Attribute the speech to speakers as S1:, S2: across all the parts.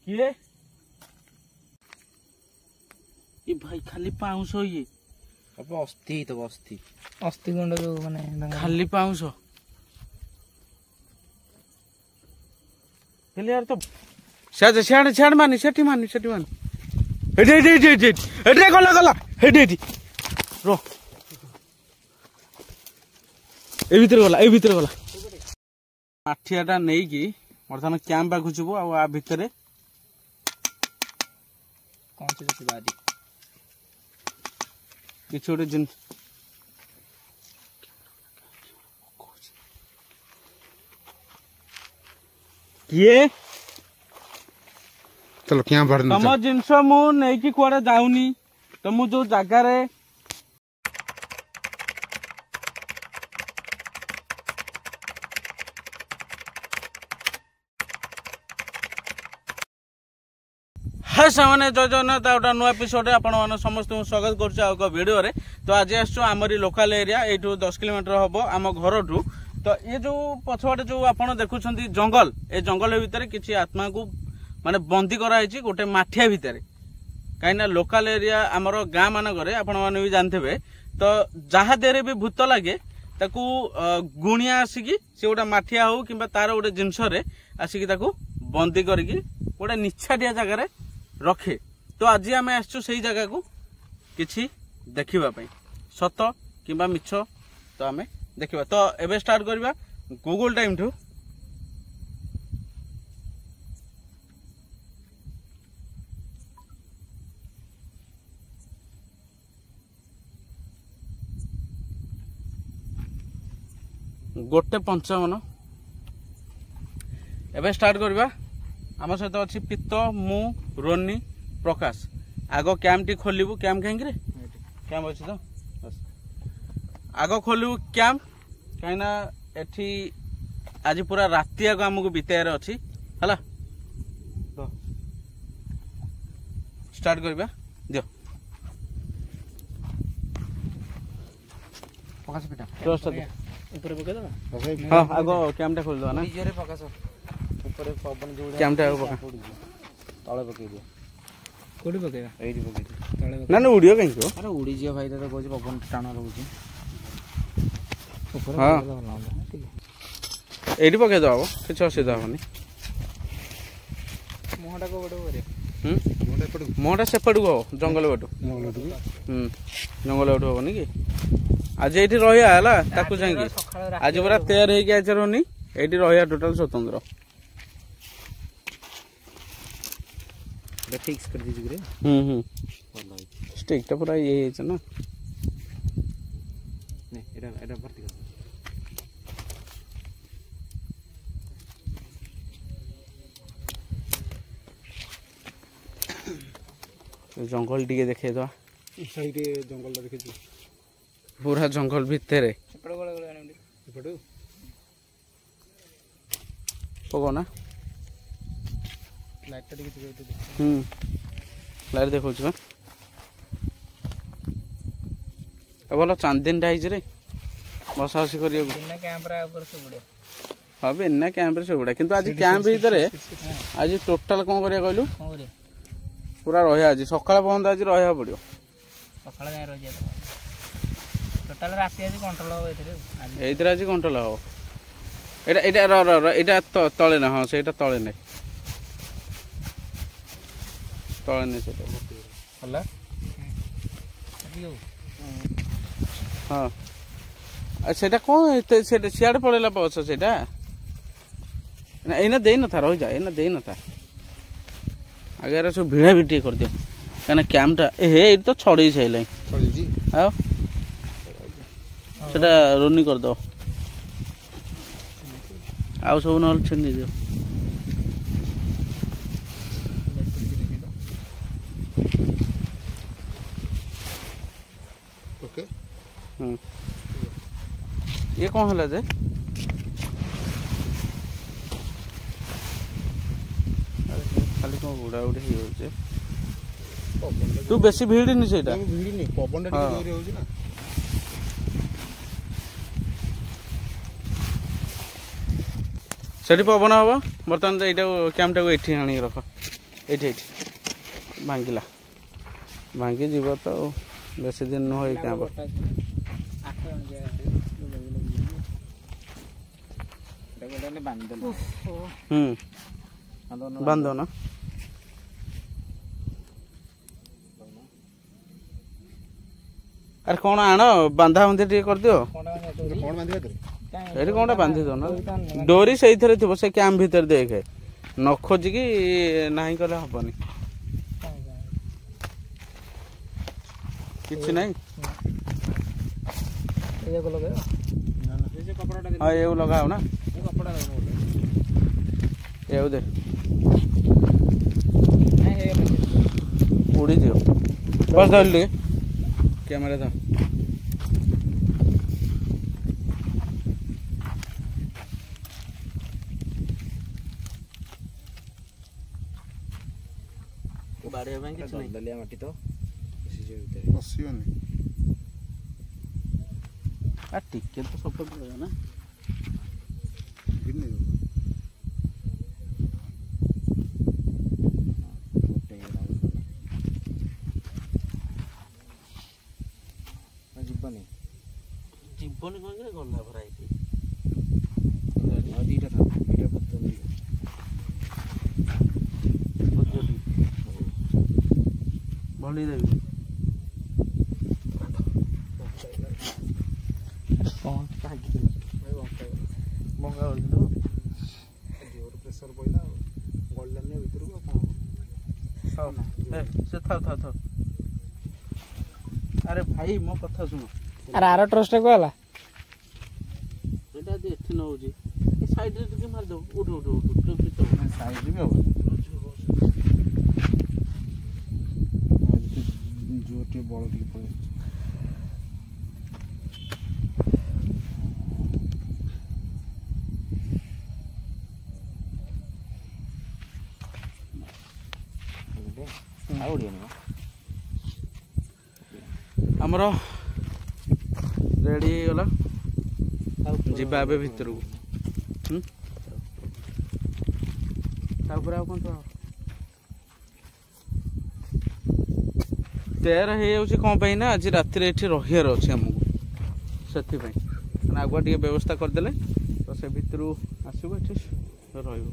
S1: किए ये भाई खाली पाउंस ये
S2: अब अस्थि तो अस्थि
S3: अस्थि गुंड जो माने
S1: खाली पाउंस हेले यार तो साडे साडे साडे मानी सेठी मानी एडे गला एडे रो ए भीतर गला माठियाटा नहीं कि बर्तमान कैंप पाखु जीवु आ भितर
S3: कौन से बारी
S1: किसी गोटे जिन किए
S2: चलो क्या भरना
S1: तम जिनस मु नहीं कुआडे जाऊनी तो मु जो जगार हाँ सामने जय जगन्नाथ गोटे नुआ एपिसोड आपण समस्त स्वागत कर वीडियो रे। तो आज आमरी लोकल एरिया ये 10 किलोमीटर हम आम घर ठू। तो ये जो पछवाटे जो आपण देखुं जंगल ए जंगल भितर किसी आत्मा को माने बंदी कराई गोटे माठिया भितर कहीं लोकल एरिया आमर गाँ मानक आपण मैंने भी जानते तो जहाँ देहरे भी भूत लगे ताकू गुणिया आसिकी से गोटे माठिया हो कि तार गोटे जिनस आसिकी बंदी करके गोटे निछाटिया जगार रखे। तो आज आम आसचु से जगह को किछि देखिबा सत कि मिछ तो आम देखा। तो एबे स्टार्ट करवा गूगल टाइम ठू गोटे 55 एबे स्टार्ट करवा। आम सहित अच्छी पित्त मु रोनी प्रकाश आग कैम्प टी खोलू कैम्प कहीं कैम्प अच्छी तो आग खोलू कैम्प कहीं एठी आज पूरा राति आग आमको बितार अच्छी है स्टार्ट करवा दियो हाँ आग कैम्प खोल दवा ना कैम्प
S3: तले पकई दियो कोडी पकेगा एडी पकई तले
S1: ना ना उड़ियो कहीं
S3: अरे उड़ी जियो भाई तो कहू पवन टाण रहउची ऊपर
S1: हां
S3: ठीक
S1: है एडी पकई दवा किछ असुविधा होनी
S3: मोहटा को बडो करे
S1: मोहटा सेपड़ को जंगल बटू जंगल बटू होनी कि आज एठी रहिया हला ताकू जांगी आज पूरा तैयार हे के आचर होनी एठी रहिया टोटल स्वतंत्र
S3: फिक्स कर दीजिए
S1: स्टिक टा पूरा ये है ना
S3: नहीं एडा भर्ती
S1: कर जंगल टिके देखे दवा
S2: साइड जंगल देखे
S1: पूरा जंगल भितर पको ना
S3: लाइट
S1: लाइट देखो भल चांदिन रे बसा बसी कर हाँ बिना कैंप सब कि आज कैंप भीतर आज टोटाल कौन कर कहलु पूरा रहा आज सकाल पर्यंत आज रहा पड़ो ये आज कंट्रोल हम यहाँ तले ना हाँ से तले नहीं तले नहीं से हाँ अच्छा कौन सियाड़े पड़ेगा बस से एना दे न था रही जा एना दे न था आगे सब भिड़ा भिटी कर दियो कहना कैम्पटा ए तो छड़े सारे आओ सेटा रोनी कर दो आउ सब ना छेनी दियो
S2: ओके
S1: ये कौन है जे खाली कौन उड़ा उड़ी हो तू बेसी भीड़ नहीं से भीड़ नहीं
S2: पवन जोर होउची ना
S1: ସେଠି ପବନ ହବ ବର୍ତ୍ତମାନ ଏଇଟାକୁ କ୍ୟାମ୍ପଟାକୁ ଏଠି ଆଣିକି ରଖ ଏଇଠି ଭାଙ୍ଗିଲା ଭାଙ୍ଗି ଯିବ ତ ଆଉ ବେଶୀ ଦିନ ନୁହଁ ଏଇ କ୍ୟାମ୍ପ ବାନ୍ଧ ନା ଆରେ କ'ଣ ଆଣ ବାନ୍ଧା ବାନ୍ଧି ଟିକେ କରିଦିଅ ଏଠି କ'ଣଟା ବାନ୍ଧି ଦଉ ନା ଡୋରି ସେଇଥିରେ ଥିବ ସେ କ୍ୟାମ୍ପ ଭିତରେ ଦେଖେ ନ ଖୋଜିକି ନାହିଁ କଲେ ହବନି କିଛି ନାହିଁ ହଁ ଏକୁ ଲଗାଅ ନା ଏକୁ ଦେ ଉଡ଼ିଯିବ ବସ୍ ଧରିଲି ଟିକେ କ୍ୟାମେରା ଧର ବାଡିବା ପାଇଁ କିଛି ନାହିଁ ଦଲିଆ ମାଟି ତ ପଶିବନି ଆ ଟିକେ ତ ସପୋର୍ଟ ରହିବ ନା ଯିବନି ଯିବନି କହିଲେ ଗଲା ଭରା ହେଇଛି ଦିଟା ଥାଉ ଦିଟା ଭଲି ଦେବି ଭଙ୍ଗା କରିଥିଲୁ ଜୋର ପ୍ରେସର ପଇଲା ଆଉ ଗଳିଲାନି ଭିତରକୁ ଆଉ ସେ ଥାଉ ଥାଉ ଥାଉ ଆରେ ଭାଇ ମୋ କଥା ଶୁଣ
S3: ଆରେ ଆର ଟ୍ରଷ୍ଟଟା କୁଆଲା
S1: ଏଇଟା ଯଦି ଏଠି ନ ହଉଛି ଏ ସାଇଡରେ ଟିକେ ମାରିଦବୁ ଉଠୁ ଉଠୁ ଉଠୁ ସାଇଡରେ ବି ହବ ଜୋର ଟିକେ ବଳ ଟିକେ ପଳେଇ ଆମର ରେଡି ହେଇଗଲା ଯିବା ଏବେ ଭିତରକୁ ତାପରେ ଆଉ କ'ଣ ତେର ହେଇଯାଉଛି କ'ଣ ପାଇଁ ନା ଆଜି ରାତିରେ ଏଠି ରହିବାର ଅଛି ଆମକୁ ସେଥିପାଇଁ ମାନେ ଆଗୁଆ ଟିକେ ବ୍ୟବସ୍ଥା କରିଦେଲେ ତ ସେ ଭିତରୁ ଆସିବ ଏଠି ରହିବ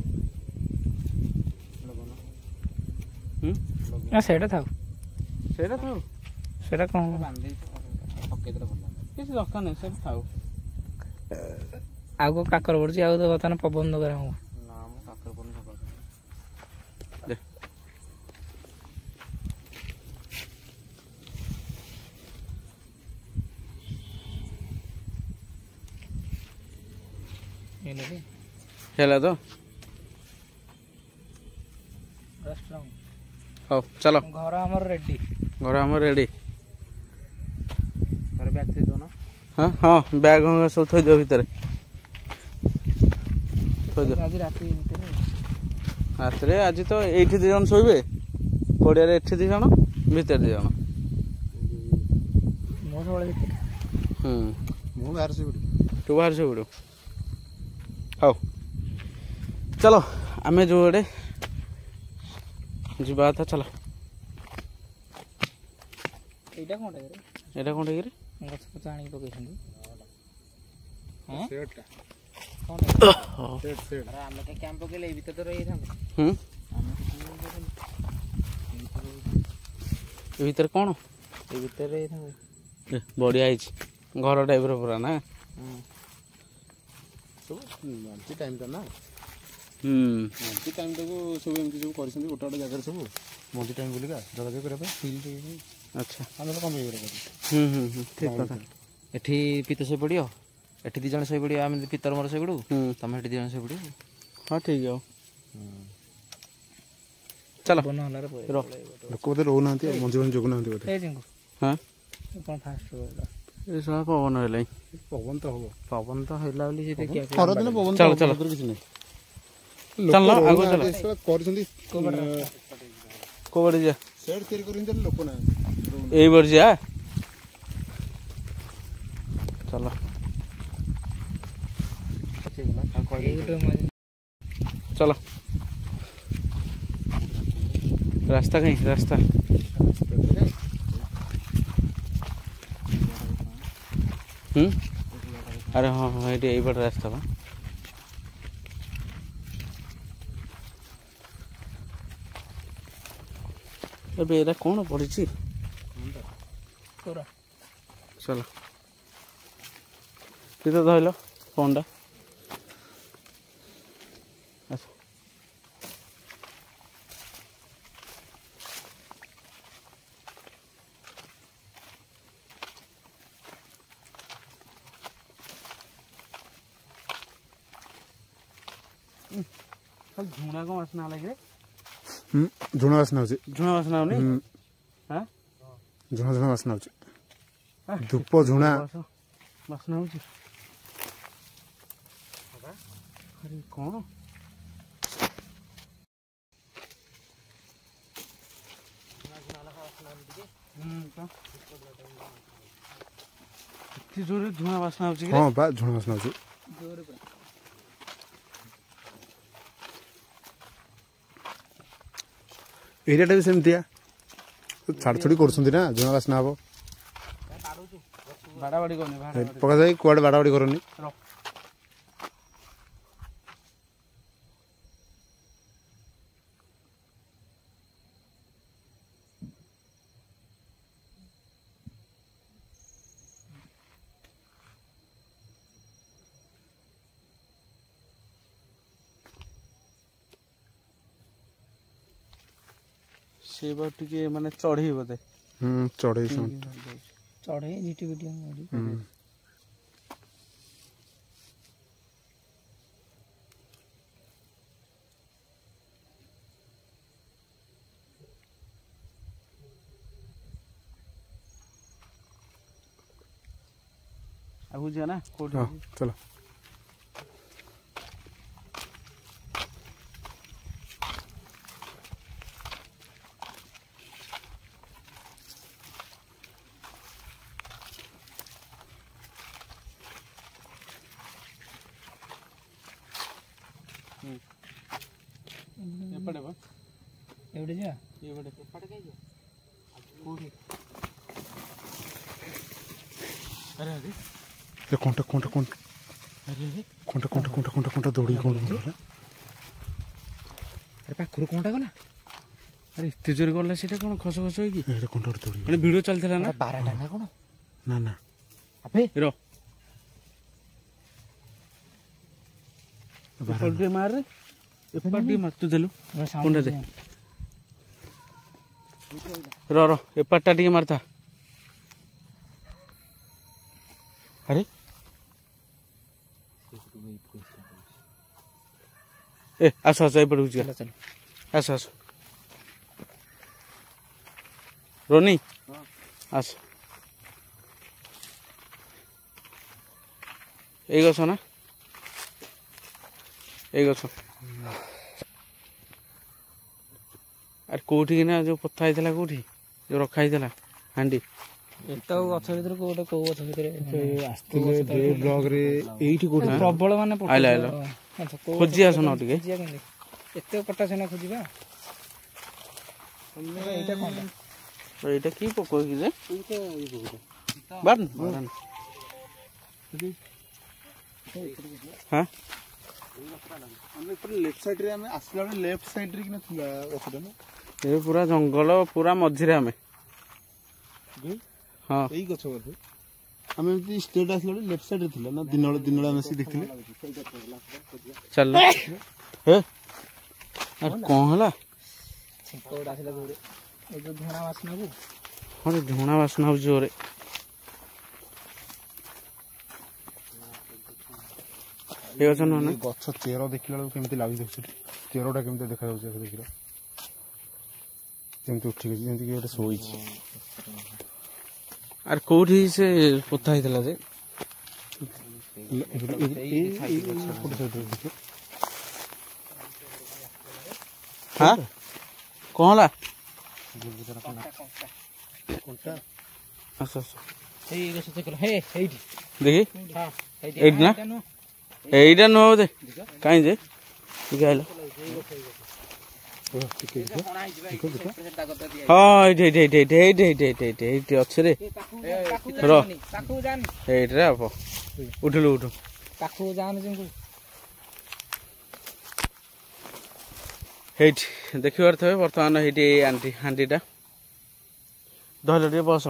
S3: ସେଇଟା ଥାଉ
S1: ସେଇଟା ଥାଉ ସେଇଟା କ'ଣ କିଛି ଦରକାର ନାହିଁ ସେଇଟା ଥାଉ
S3: ଆଉ କେଉଁ କାକର ପଡୁଛି ଆଉ ତ ବର୍ତ୍ତମାନ ପବନ ଦରକାର ହବ
S1: ନା ମୁଁ କାକର ପଡୁନି ସକାଳ ହେଲା ତ ହଉ ଚାଲ
S3: ଘର ଆମର ରେଡି
S1: ହଁ ହଁ ବ୍ୟାଗ୍ ସବୁ ଥୋଇଦିଅ ଭିତରେ ରାତିରେ ଆଜି ତ ଏଇଠି 2 ଜଣ ଶୋଇବେ ପଡ଼ିଆରେ ଏଠି 2 ଜଣ ଭିତରେ 2 ଜଣ ମୁଁ ବାହାରେ ଶୋଇପଡ଼ିବି ତୁ ବାହାରେ ଶୋଇପଡ଼ିବୁ ହଉ ଚାଲ ଆମେ ଯେଉଁ ଆଡ଼େ ଯିବା କଥା ଚାଲ
S3: ଏଇଟା
S1: କ'ଣ କିରେ
S3: ଗଛ ପଛ ଆଣିକି ପକେଇଛନ୍ତି ଆମେ ତ କ୍ୟାମ୍ପ ପକେଇଲେ ଏଇ ଭିତରେ ତ ରହିଥାନ୍ତୁ
S1: ଏ ଭିତରେ କ'ଣ
S3: ଏଇ ଭିତରେ ରହିଥାନ୍ତୁ
S1: ବଢ଼ିଆ ହେଇଛି ଘର ଟାଇପ୍ର ପୁରା ନା
S2: ମଞ୍ଚି ଟାଇମ୍ଟା ନା ମଞ୍ଚି ଟାଇମ୍ଟାକୁ ସବୁ ଏମିତି ସବୁ କରିଛନ୍ତି ଗୋଟେ ଗୋଟେ ଜାଗାରେ ସବୁ ମଞ୍ଚି ଟାଇମ୍ ବୋଲିକା ଯୋଗାଯୋଗ କରିବା ପାଇଁ ଫିଲ୍
S1: ଆଚ୍ଛା
S2: ଆମେ କ'ଣ ପାଇଁ
S1: ଠିକ୍ କଥା
S3: ଏଠି ପିତ ଶୋଇ ପଡ଼ିବ ଏଠି 2 ଜଣ ଶୋଇ ପଡ଼ିବ ଆମେ ପିତର ମୋର ଶୋଇ ପଡ଼ିବୁ ତମେ ଏଠି 2 ଜଣ ଶୋଇ ପଡ଼ିବ
S1: ହଁ ଠିକ୍ ଆଉ ଚାଲ
S2: ଲୋକ ବୋଧେ ରହୁନାହାନ୍ତି ମଞ୍ଜି ମଞ୍ଜି ଜଗୁନାହାନ୍ତି ବୋଧେ
S1: ହଁ
S3: କ'ଣ ଫାଷ୍ଟ
S1: ଏ ସବୁ ପବନ ହେଲାଣି
S2: ପବନ ତ ହବ
S3: ପବନ ତ ହେଲା ବୋଲି ସେ
S2: ଖରାଦିନ ପବନ
S1: ଚାଲ ଚାଲ
S2: କିଛି ନାହିଁ କରିଛନ୍ତି
S1: କୋଉ ବାଟେ ଯିବା
S2: ସେଟ୍ ତିଆରି କରିଛନ୍ତି ଲୋକ ନାହାନ୍ତି
S1: ଏଇ ବାଟେ ଯିବା ଚାଲ चलो रास्ता कहीं रास्ता अरे हाँ हाँ ये यही पटे रास्ता बा ଏବେ ଏଇଟା କ'ଣ ପଡ଼ିଛି ଚଲ କେତେ ଧରିଲ ଫୋନ୍ଟା ଆସ ଝୁଣା କ'ଣ ବାସ୍ନା ଲାଗେ
S2: ଝୁଣା ବାସ୍ନା ହଉଛି
S1: ଝୁଣା ବାସ୍ନା ହଉନି
S2: ଝୁଣା ଝୁଣା ବାସ୍ନା ହଉଛି ଧୂପ ଝୁଣା
S1: ବାସ୍ନା ହଉଛି ଆରେ କ'ଣ ଏତେ ଜୋରରେ ଝୁଣା ବାସ୍ନା ହଉଛି
S2: ହଁ ବା ଝୁଣା ବାସ୍ନା ହଉଛି ଏରିଆଟା ବି ସେମିତିଆ ଛାଡ଼ଛୁଡ଼ି କରୁଛନ୍ତି ନା ଝୁଣା ବାସ୍ନା ହବ
S1: ବାଡ଼ାବାଡ଼ି କରୁନି
S2: ପକା ଯାଇ କୁଆଡ଼େ ବାଡ଼ାବାଡ଼ି କରନି
S1: ସେ ବା ଟିକେ ମାନେ ଚଢ଼େଇ ବୋଧେ
S2: ଚଢ଼େଇ
S3: ଚଢ଼େଇ ଝିଟି ପିଟି
S1: ଆଗକୁ ଯିବା ନା କୋଉଠି
S2: ହଁ ଚାଲ
S1: ଏପଟେ ବା
S3: ଏପଟେ ଯିବା
S1: ଏପଟେ କୋଉଠି ଆରେ ଆରେ
S2: କଣ୍ଟା କଣ୍ଟା କଣ୍ଟା
S1: ଆରେ ଆରେ
S2: କଣ୍ଟା କଣ୍ଟା କଣ୍ଟା କଣ୍ଟା କଣ୍ଟା ଦୌଡ଼ିକି କ'ଣ
S3: ଆରେ ପାଖରୁ କ'ଣଟା ଗଲା
S1: ଆରେ ଏତେ ଜୋରେ ଗଲା ସେଇଟା କ'ଣ ଖସ ଖସ ହେଇକି
S2: ଏଇଟା କଣ୍ଟା ଗୋଟେ ଦୌଡ଼ିକି
S1: ମାନେ ଭିଡ଼ିଓ ଚାଲିଥିଲା ନା
S3: ବାରଟା ନା କ'ଣ
S2: ନା ନା
S3: ଆବେ
S1: ର ଏପଟେ ମାରେ ଏପଟେ ଟିକେ ମାତୁ ଦେଲୁ କୋଣଟା ଦେ ର ର ଏପଟଟା ଟିକେ ମାରତା ଆରେ ଏ ଆସ ଆସ ଏପଟକୁ ଯିବା ଆସ ଆସ ରୋନି ଆସ ଏଇ ଗଛ ନା ଏଇ ଗଛ ଆରେ କୋଉଠିକି ନା ଯୋଉ ପୋତା ହେଇଥିଲା କୋଉଠି ଯୋଉ ରଖା ହେଇଥିଲା ହାଣ୍ଡି
S3: ଏତ ଗଛ ଭିତରେ କୋଉଟା କୋଉ ଗଛ ଭିତରେ
S2: ଆସିଥିଲେ ବ୍ଲଗରେ ଏଇଠି କୋଉଠି
S3: ପ୍ରବଳ ମାନେ
S1: ଆଇଲା ଆଇଲା ଖୋଜି ଆସ ନା ଟିକେ
S3: ଏତେ ପଟା ସେନା ଖୋଜିବା ଏଇଟା କ'ଣ
S1: ଏଇଟା କି ପୋକ କି ଯେ ବାଟ ହଁ
S2: ଲେଫ୍ଟ ସାଇଡରେ ଆମେ ଆସିଲା ବେଳେ ଲେଫ୍ଟ ସାଇଡରେ କିନା ଥିଲା ଗଛଟା ନା
S1: ଏ ପୁରା ଜଙ୍ଗଲ ପୁରା ମଝିରେ ଆମେ ହଁ
S2: ଏଇ ଗଛ ବୋଧେ ଆମେ ଏମିତି ଷ୍ଟେଟ୍ ଆସିଲା ବେଳେ ଲେଫ୍ଟ ସାଇଡରେ ଥିଲା ନା ଦିନବେଳେ ଆମେ ଆସିକି ଦେଖିଥିଲେ
S1: ଚାଲ ହେ ଆରେ କ'ଣ ହେଲା
S3: ଏଇ ଯୋଉ ଝୁଣା ବାସ୍ନାକୁ
S1: ହଁ ଝୁଣା ବାସ୍ନା ହଉଛି ଜୋରେ ଏ ଗଛ ନୁହଁ ନା
S2: ଗଛ ଚେର ଦେଖିଲା ବେଳକୁ କେମିତି ଲାଗୁଛି ସେଠି ଚେରଟା କେମିତି ଦେଖାଯାଉଛି ଦେଖିଲା ଯେମିତି ଉଠିକି ଯେମିତି କି ଗୋଟେ ଶୋଇଛି
S1: ଆରେ କୋଉଠି ସେ ପୋତା ହେଇଥିଲା ଯେ ହଁ କ'ଣ ହେଲା ଆସ ଆସ
S3: ଏଇ ଗଛ ଦେଖିଲ ହେ ଏଇଠି
S1: ଦେଖି
S3: ହଁ
S1: ଏଇଠି ନା ଏଇଟା ନୁହଁ ବୋଧେ କାହିଁ ଯେ ଟିକେ ଆଇଲ ହଁ ଏଇଠି ଅଛି ରେ ଏଇଠି ହବ ଉଠିଲୁ ଉଠୁ ହେଇଠି ଦେଖିପାରୁଥିବେ ବର୍ତ୍ତମାନ ହେଇଠି ଏଇ ହାଣ୍ଡିଟା ଧରିଲ ଟିକେ ବସ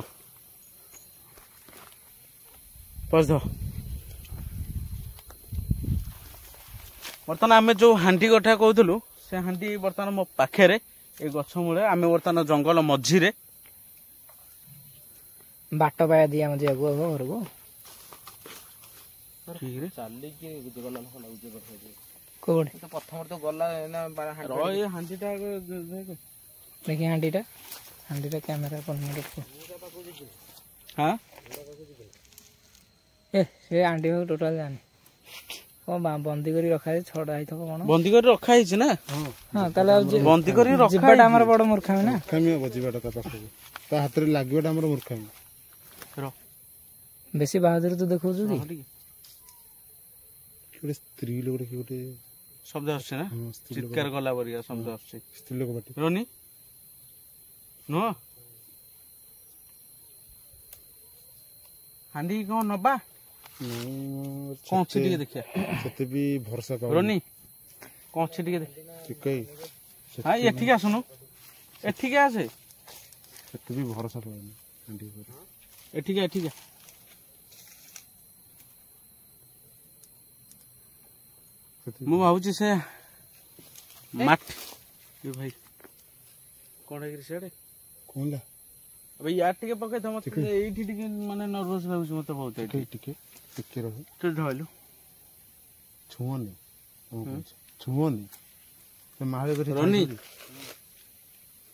S1: ବର୍ତ୍ତମାନ ଆମେ ଯୋଉ ହାଣ୍ଡି କଥା କହୁଥିଲୁ ସେ ହାଣ୍ଡି ବର୍ତ୍ତମାନ ମୋ ପାଖରେ ଏ ଗଛ ମୂଳେ ଆମେ ବର୍ତ୍ତମାନ ଜଙ୍ଗଲ ମଝିରେ
S4: ବାଟ ପାଇବା ଦିଆ ଆମ ଯିବାକୁ ଘରକୁ କୋଉଠି
S3: ପ୍ରଥମରେ ତ ଗଲା
S1: ଏ ହାଣ୍ଡିଟା
S4: ଦେଖି ହାଣ୍ଡିଟା କ୍ୟାମେରା
S1: ହଁ
S4: ସେ ହାଣ୍ଡି ଭାଗ ଟୋଟାଲ ଜାଣି କଣ ବନ୍ଦୀ କରି ରଖାଯାଇଛି ଛଡା ହେଇଥିବ କଣ
S1: ବନ୍ଦୀ କରି ରଖା ହେଇଛି ନା
S4: ହଁ ତାହେଲେ
S1: ବନ୍ଦୀ କରି
S4: ଯିବାଟା ଆମର ବଡ ମୂର୍ଖାମି ନା
S2: ଯିବାଟା ତା ପାଖକୁ ତା ହାତରେ ଲାଗିବାଟା ଆମର ମୂର୍ଖାମି
S4: ବେଶୀ ବାହାଦୁର ତୁ ଦେଖଉଛୁ କି
S2: ଗୋଟେ ସ୍ତ୍ରୀ ଲୋକଟେ କି ଗୋଟେ
S1: ଶବ୍ଦ ଆସୁଛି ନା ଚିତ୍କାର କଲା ପରିକା ଶବ୍ଦ ଆସୁଛି
S2: ସ୍ତ୍ରୀ ଲୋକ ପାଟି
S1: ରୋନି ନୁହ ହାଣ୍ଡି କଣ ନବା କଣ ଅଛି ଟିକେ ଦେଖିବା
S2: ସେତେ ବି ଭରସା ପାଉନି
S1: ରୋନି କଣ ଅଛି ଟିକେ
S2: ଚିକେଇ
S1: ହଁ ଏଠିକି ଆସୁନୁ ଏଠିକି ଆସେ
S2: ସେତେ ବି ଭରସା ପାଉନି ହାଣ୍ଡି ଉପରେ
S1: ଏଠିକି ମୁଁ ଭାବୁଛି ସେ ମାଟି ଭାଇ କଣ ହେଇକିରି ସିଆଡେ
S2: କଣ
S1: ୟାର ଟିକେ ପକେଇଥ ମତେ ଏଇଠି ଟିକେ ମାନେ ନର୍ଭସ ଲାଗୁଛି ମତେ ବହୁତ
S2: ଟିକେ ରହ
S1: ତୁ ଧଇଲୁ
S2: ଛୁଅନି ସେ ମାଳେ କରି
S1: ରୋନି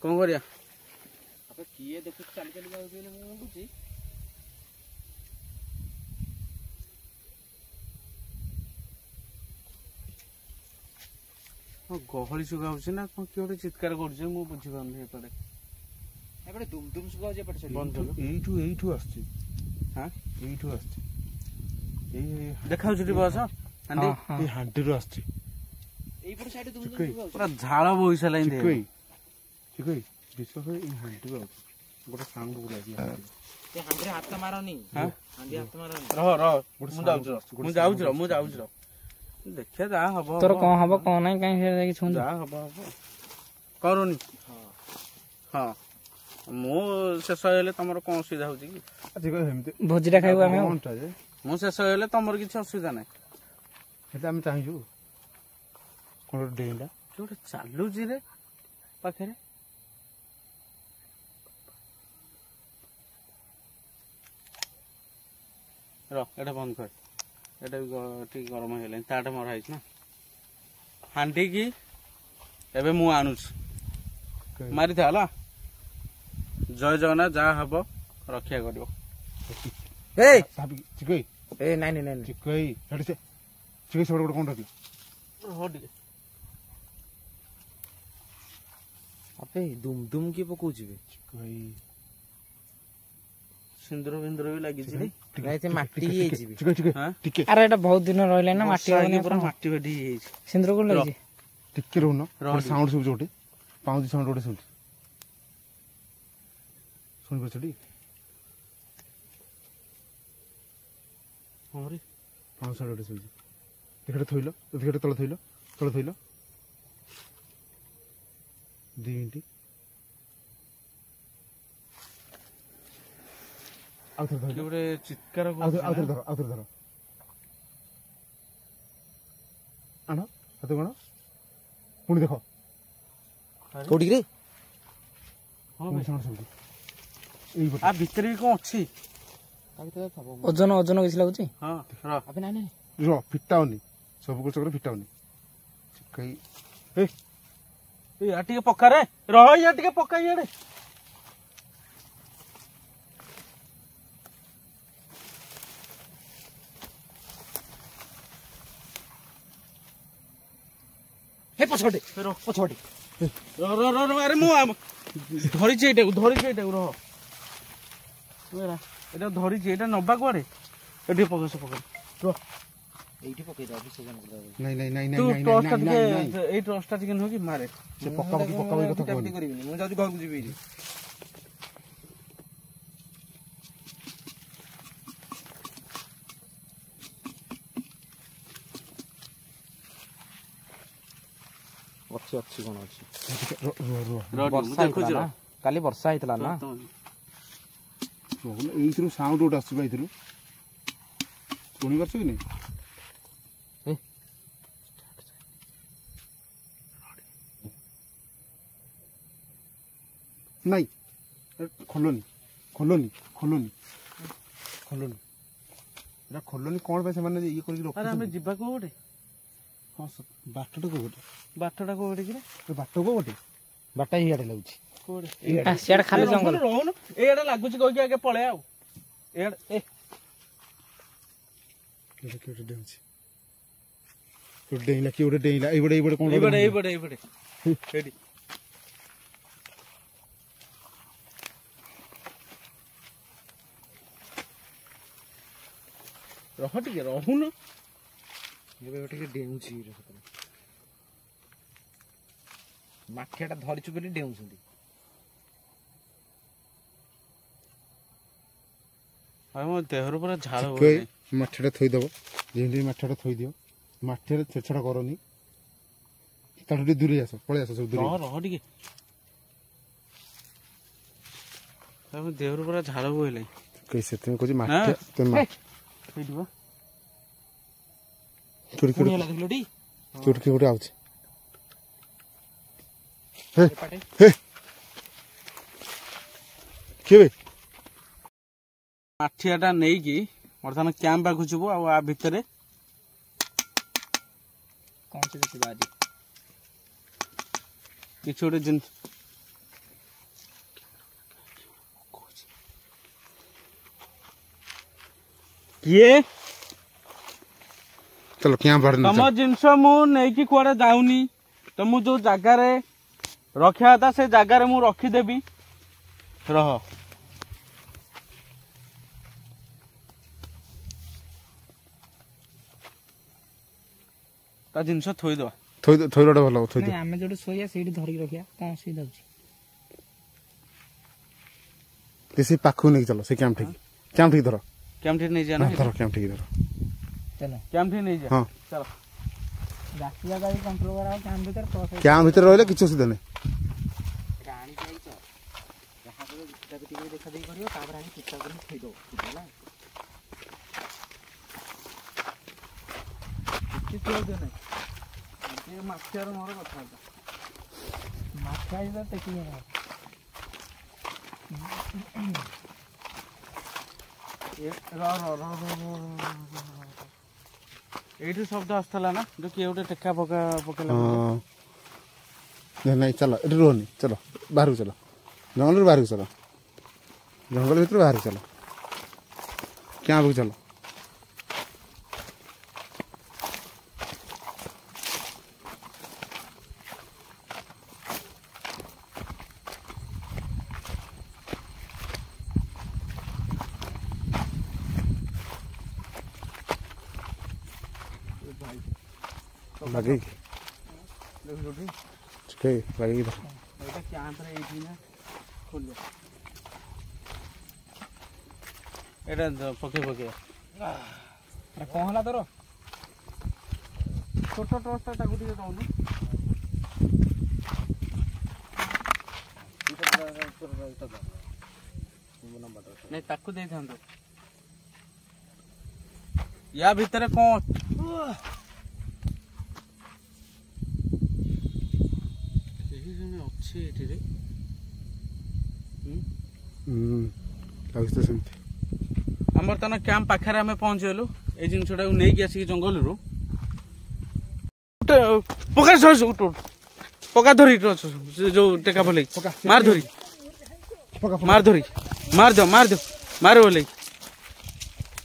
S1: କଣ କରିବା
S3: କିଏ ଦେଖୁଛି ଚାଲି ଚାଲି ଯାଉଛି ବୋଲି ମୁଁ ଭାବୁଛି
S1: ଗହଳି ଶୁଗାଉଛି ନା କଣ କିଏ ଗୋଟେ ଚିତ୍କାର କରୁଛି ମୁଁ ବୁଝିପାରୁନି ଏପଟେ
S3: ଏପଟେ ଦୁମ ଦୁମ ଶୁଗାଉଛି ଏପଟେ
S2: ଏଇଠୁ ଆସୁଛି ଏଇଠୁ ଆସୁଛି
S1: ଦେଖାଉଛି ଟିକେ ବସ
S2: ଏଇ ହାଣ୍ଡିରୁ ଆସୁଛି
S3: ଏଇପଟେ ସାଇଡ ଦୁମ ଦୁମ ଶୁଗାଉଛି
S1: ପୁରା ଝାଳ ବୋହି ସାରିଲାଣି
S2: ବିଶ୍ୱାସ ଏଇ ହାଣ୍ଡିରୁ ଆସୁଛି ଗୋଟେ ସାଉଣ୍ଡ ଗୁଡାକ
S3: ହାଣ୍ଡିରେ ହାତ ମାରନି ହାଣ୍ଡି ହାତ ମାରନି
S1: ମୁଁ ଯାଉଛି ଦେଖିଆ ଯାହା ହବ
S4: ତୋର କଣ ହବ କଣ ନାହିଁ କାହିଁ ଯାଇକି ଛୁଁ
S1: ଯାହା ହବ କରୁନି ହଁ ମୁଁ ଶେଷ ହେଲେ ତମର କଣ ଅସୁବିଧା ହଉଛି କି
S4: ଭୋଜିଟା ଖାଇବୁ ଆମେ
S1: ମୁଁ ଶେଷ ହେଲେ ତମର କିଛି ଅସୁବିଧା ନାହିଁ
S2: ସେଟା ଆମେ ଚାହିଁଛୁ କଣ ଗୋଟେ ଡେଇଁଟା
S1: କିଏ ଗୋଟେ ଚାଲୁଛି ରେ ପାଖରେ ଏଟା ବନ୍ଦ କର ଏଟା ବି ଟିକେ ଗରମ ହେଇଗଲାଣି ତାଟା ମରା ହେଇଛି ନା ହାଣ୍ଡି କି ଏବେ ମୁଁ ଆଣୁଛି ମାରିଥା ହେଲା ଜୟ ଜଗନ୍ନାଥ ଯାହା ହବ ରକ୍ଷା କରିବ
S2: ଗୋଟେ କଣ ରଖିଲ
S3: ଆପେ ଦୁମ ଦୁମ କିଏ ପକଉଛି
S1: ସିନ୍ଦୁର ବିନ୍ଦୁର ବି ଲାଗିଛି
S3: ମାଟି ହେଇଯିବି
S4: ଆରେ ଏଟା ବହୁତ ଦିନ ରହିଲା ନା ମାଟି
S1: ପୁରା ମାଟି ଫାଟି ହେଇଯାଇଛି
S4: ସିନ୍ଦୁର କୋଉଠି ଲାଗିଛି
S2: ଟିକେ ରହୁନ ସାଉଣ୍ଡ ଶୁଭୁଛି ଗୋଟେ ପାଉଁଜି ସାଉଣ୍ଡ ଗୋଟେ ଶୁଭୁଛି ଶୁଣିପାରୁଛ ଟି ପାଉଁଜି ସାଉଣ୍ଡ ଗୋଟେ ଶୁଭୁଛି ଦେଖିଟେ ଥୋଇଲ ଦେଖିଟେ ତଳେ ଥୋଇଲ 2 ମିନିଟ୍
S1: ଗୋଟେ ଚିତ୍କାର
S2: ଆଉଥରେ ଧର ଆଣ ହାତ କଣ ପୁଣି ଦେଖ
S3: କୋଉଠିକି ରେ
S1: ଆ ଭିତରେ ବି କଣ ଅଛି
S4: ଓଜନ କିଛି ଲାଗୁଛି
S2: ଫିଟାଉନି ସବୁ କରୁଛ ଫିଟାଉନି
S1: ଟିକେ ପକାରେ ରହ ଟିକେ ପକା ଇଆଡେ
S4: ପଛପଟେ
S1: ଆରେ ମୁଁ ଧରିଛି ଏଇଟାକୁ ରହ ଏଇଟା ଧରିଛି ଏଇଟା ନବା କୁଆଡେ ଏଠି ପକା
S3: ଏଇଠି ପକେଇଦବା ବିସର୍ଜନ କରିଦବା।
S2: ନାଇଁ ନାଇଁ ନାଇଁ
S1: ତୁ
S2: ନାଇଁ
S1: ଟର୍ଚ୍ଚ ଟା
S2: ନାଇଁ ନାଇଁ
S1: ଟିକେ ଏଇ ଟର୍ଚ୍ଚ ଟା ଟିକେ ନୁହଁ କି ମାରେ।
S2: ସେ ପକାପକି କଥା କହନି।
S3: କରିବିନି ମୁଁ ଯାଉଛି ଘରକୁ ଯିବି। ଅଛି ଅଛି କଣ ଅଛି ବର୍ଷା ହେଇଥିଲା ନା କାଲି ବର୍ଷା ହେଇଥିଲା ନା
S2: ଏଇଥିରୁ ସାଉଣ୍ଡ ଗୋଟେ ଆସୁଛି ଏଇଥିରୁ ଶୁଣିପାରୁଛୁ କି ନାଇଁ? ନାଇଁ ଖୋଲନି ଖୋଲନି ଖୋଲନି ଖୋଲନି ଏଟା ଖୋଲନି କଣ ପାଇଁ ସେମାନେ ଇଏ କରିକି
S1: ଆରେ ଆମେ ଯିବା କୋଉ ଗୋଟେ?
S2: ହଁ ବାଟଟା କୋଉ ଗୋଟେ?
S1: ବାଟଟା କୋଉ ଗୋଟେ କିରେ?
S2: ବାଟ କୋଉ ଗୋଟେ? ବାଟ ଇଆଡେ ଲାଗୁଛି
S1: କୋଉଟେ?
S4: ସିଆଡେ ଖାଲି ଜଙ୍ଗଲ।
S1: ରହୁନୁ ଏଇଆଡେ ଲାଗୁଛି କହିକି ଆଗେ ପଳେଇ ଆଉ ଏଇଆଡେ
S2: କିଏ ଗୋଟେ ଡେଉଁଛି ଡେଇଁଲା କିଏ ଗୋଟେ ଡେଇଁଲା ଏଇପଟେ ଏଇପଟେ କଣ
S1: ଏଇପଟେ ସେଇଠି ରହ ଟିକେ ରହୁନ
S3: ଏବେ ଟିକେ ଡେଉଁଛି ମାଠିଆଟା ଧରିଛୁ ବୋଲି ଡେଉଁଛନ୍ତି।
S1: ଆଉ ମୋ ଦେହରୁ ପୁରା ଝାଳ
S2: ମାଠିଆଟା ଥୋଇଦବ ଯେମିତି ମାଠିଆଟା ଥୋଇଦିଅ ମାଠିଆରେ ଛେଛଡ଼ା କରନି ତାଠୁ ଟିକେ ଦୂରେଇ ଆସ ପଳେଇ ଆସ ସବୁ ଦୂରେଇ
S1: ରହ ଟିକେ ମୋ ଦେହରୁ ପୁରା ଝାଳ ବୋହିଲାଣି।
S2: ସେଥିପାଇଁ କହୁଛି ମାଠିଆ ତୁମେ ଚୋରି କିଏ ଗୋଟେ ଆଉଛି କିଏ
S1: ମାଠିଆ ଟା ନେଇକି ବର୍ତ୍ତମାନ କ୍ୟାମ୍ପ ପାଖକୁ ଯିବୁ ଆଉ ଆ ଭିତରେ କିଛି ଗୋଟେ ଜିନିଷ କିଏ
S2: चलो क्या भर
S1: तम जिनस मु नहीं कुआडे जाऊनी तो मु जो जगार रखा था से जगार मु रखीदेवी रह ता जिनस थोईदवा
S2: थोइडा भलो थोइ
S4: नहीं आमे जोडे सोया सेठी धरि रखिया कोन सी दउची
S2: किसी पाखु नहीं चलो से कैंप ठीक धरो
S1: कैंप ठीक नहीं जाना
S2: धरो कैंप ठीक धरो
S4: चलो
S1: कैंप ठीक नहीं जा
S2: हां
S1: चलो
S4: रातिया गाड़ी कंट्रोल कराओ
S2: कैंप भीतर रहले किछ सुविधा नहीं
S3: प्राणी जाइछ जहां को बिटा बिटी के देखा देई करियो तापर आनी चित्ता कर थई दो बुझला
S1: किछ हो दे नहीं ये माछियार मोर कथा
S4: माछा इधर टेकी है
S1: ये एठू शब्द आसला ना जो किए गोटे टेका पका पकेला
S2: नहीं चलो इधर रोनी चलो बाहर चलो जंगल बाहर चलो जंगल भीतर बाहर चलो क्या चलो लगेगी लगेगी
S1: कैंप रे ना खोल एटा पके पके
S4: अरे कोन हला तोर
S1: छोट टॉर्च टा गुटी दउनु नहीं ताकू दे थांदो या भीतर कौन अच्छे एठी रे
S2: तो सेमती
S1: हमर तन कैंप पाखरे हमें पहुंचेलु ए जिनसटा नहीं कि आसी जंगल रु पका उठ पका धरी जो टेका बोले मार धरी मार धरी मार दो मार बोले